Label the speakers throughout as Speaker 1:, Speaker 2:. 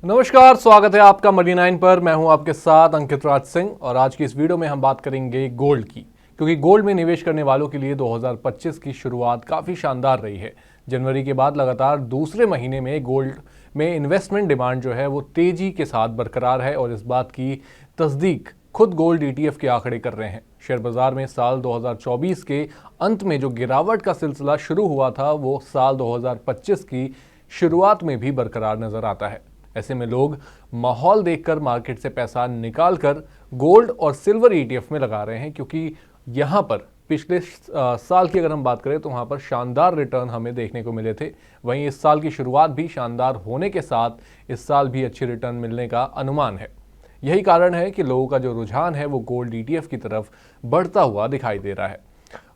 Speaker 1: नमस्कार, स्वागत है आपका मनी 9 पर। मैं हूं आपके साथ अंकित राज सिंह और आज की इस वीडियो में हम बात करेंगे गोल्ड की, क्योंकि गोल्ड में निवेश करने वालों के लिए 2025 की शुरुआत काफ़ी शानदार रही है। जनवरी के बाद लगातार दूसरे महीने में गोल्ड में इन्वेस्टमेंट डिमांड जो है वो तेजी के साथ बरकरार है और इस बात की तस्दीक खुद गोल्ड ETF के आंकड़े कर रहे हैं। शेयर बाजार में साल 2024 के अंत में जो गिरावट का सिलसिला शुरू हुआ था वो साल 2025 की शुरुआत में भी बरकरार नजर आता है। ऐसे में लोग माहौल देखकर मार्केट से पैसा निकालकर गोल्ड और सिल्वर ETF में लगा रहे हैं, क्योंकि यहां पर पिछले साल की अगर हम बात करें तो वहां पर शानदार रिटर्न हमें देखने को मिले थे। वहीं इस साल की शुरुआत भी शानदार होने के साथ इस साल भी अच्छे रिटर्न मिलने का अनुमान है। यही कारण है कि लोगों का जो रुझान है वो गोल्ड ETF की तरफ बढ़ता हुआ दिखाई दे रहा है।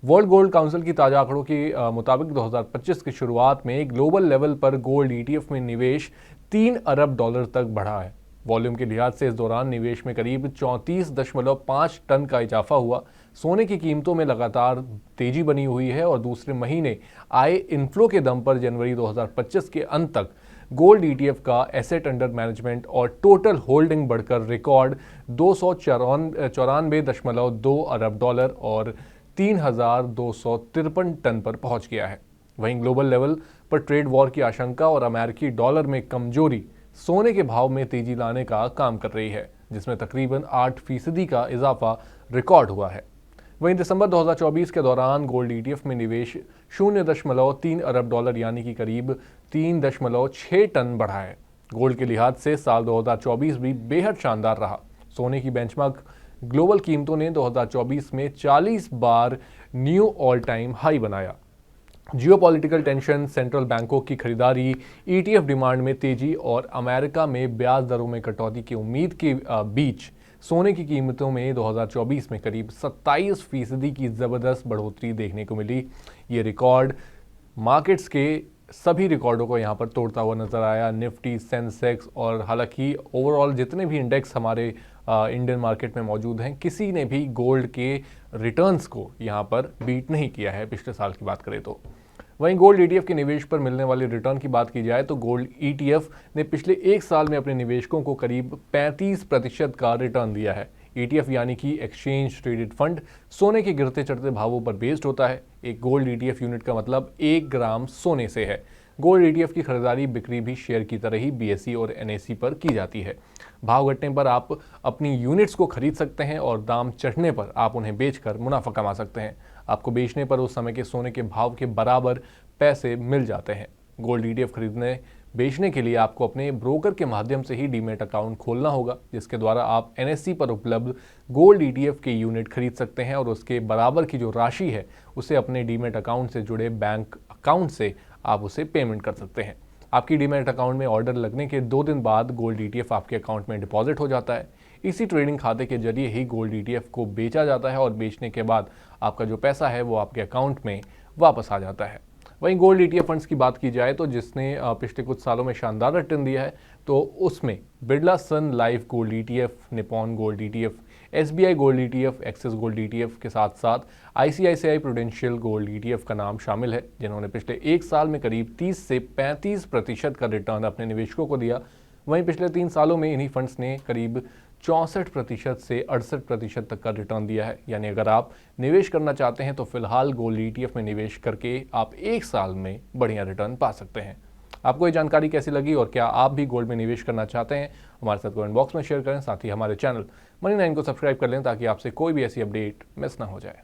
Speaker 1: वर्ल्ड गोल्ड काउंसिल की ताजा आंकड़ों के मुताबिक 2025 की शुरुआत में ग्लोबल लेवल पर गोल्ड ETF में निवेश 3 अरब डॉलर तक बढ़ा है। वॉल्यूम के लिहाज से इस दौरान निवेश में करीब 34.5 टन का इजाफा हुआ। सोने की कीमतों में लगातार तेजी बनी हुई है और दूसरे महीने आए इनफ्लो के दम पर जनवरी 2025 के अंत तक गोल्ड ETF का एसेट अंडर मैनेजमेंट और टोटल होल्डिंग बढ़कर रिकॉर्ड 294.2 अरब डॉलर और 3,253 टन पर पहुंच गया है। वहीं ग्लोबल लेवल पर ट्रेड वॉर की आशंका और अमेरिकी डॉलर में कमजोरी सोने के भाव में तेजी लाने का काम कर रही है, जिसमें तकरीबन 8% का इजाफा रिकॉर्ड हुआ है। वहीं दिसंबर 2024 के दौरान गोल्ड ETF में निवेश 0.3 अरब डॉलर यानी कि करीब 3.6 टन बढ़ा है। गोल्ड के लिहाज से साल 2024 भी बेहद शानदार रहा। सोने की बेंचमार्क ग्लोबल कीमतों ने 2024 में 40 बार न्यू ऑल टाइम हाई बनाया। जियोपॉलिटिकल टेंशन, सेंट्रल बैंकों की खरीदारी, ETF डिमांड में तेजी और अमेरिका में ब्याज दरों में कटौती की उम्मीद के बीच सोने की कीमतों में 2024 में करीब 27% की ज़बरदस्त बढ़ोतरी देखने को मिली। ये रिकॉर्ड मार्केट्स के सभी रिकॉर्डों को यहाँ पर तोड़ता हुआ नजर आया। निफ्टी, सेंसेक्स और हालांकि ओवरऑल जितने भी इंडेक्स हमारे इंडियन मार्केट में मौजूद हैं, किसी ने भी गोल्ड के रिटर्न्स को यहाँ पर बीट नहीं किया है पिछले साल की बात करें तो। वहीं गोल्ड ETF के निवेश पर मिलने वाले रिटर्न की बात की जाए तो गोल्ड ETF ने पिछले एक साल में अपने निवेशकों को करीब 35% का रिटर्न दिया है। ETF यानी कि एक्सचेंज ट्रेडेड फंड सोने के गिरते चढ़ते भावों पर बेस्ड होता है। एक गोल्ड ETF यूनिट का मतलब 1 ग्राम सोने से है। गोल्ड ETF की खरीदारी बिक्री भी शेयर की तरह ही BSE और NSE पर की जाती है। भाव घटने पर आप अपनी यूनिट्स को खरीद सकते हैं और दाम चढ़ने पर आप उन्हें बेचकर मुनाफा कमा सकते हैं। आपको बेचने पर उस समय के सोने के भाव के बराबर पैसे मिल जाते हैं। गोल्ड ETF खरीदने बेचने के लिए आपको अपने ब्रोकर के माध्यम से ही डीमैट अकाउंट खोलना होगा, जिसके द्वारा आप NSE पर उपलब्ध गोल्ड ETF के यूनिट खरीद सकते हैं और उसके बराबर की जो राशि है उसे अपने डीमैट अकाउंट से जुड़े बैंक अकाउंट से आप उसे पेमेंट कर सकते हैं। आपकी डीमैट अकाउंट में ऑर्डर लगने के 2 दिन बाद गोल्ड ETF आपके अकाउंट में डिपॉजिट हो जाता है। इसी ट्रेडिंग खाते के जरिए ही गोल्ड ETF को बेचा जाता है और बेचने के बाद आपका जो पैसा है वो आपके अकाउंट में वापस आ जाता है। वहीं गोल्ड ETF फंड्स की बात की जाए तो जिसने पिछले कुछ सालों में शानदार रिटर्न दिया है तो उसमें Birla Sun Life gold ETF, Nippon gold ETF, SBI gold ETF, Axis gold ETF के साथ साथ ICICI प्रूडेंशियल गोल्ड ETF का नाम शामिल है, जिन्होंने पिछले एक साल में करीब 30 से 35% का रिटर्न अपने निवेशकों को दिया। वहीं पिछले 3 सालों में इन्हीं फंड्स ने करीब 64% से 68% तक का रिटर्न दिया है। यानी अगर आप निवेश करना चाहते हैं तो फिलहाल गोल्ड ETF में निवेश करके आप एक साल में बढ़िया रिटर्न पा सकते हैं। आपको ये जानकारी कैसी लगी और क्या आप भी गोल्ड में निवेश करना चाहते हैं? हमारे साथ कमेंट बॉक्स में शेयर करें। साथ ही हमारे चैनल मनी 9 को सब्सक्राइब कर लें ताकि आपसे कोई भी ऐसी अपडेट मिस ना हो जाए।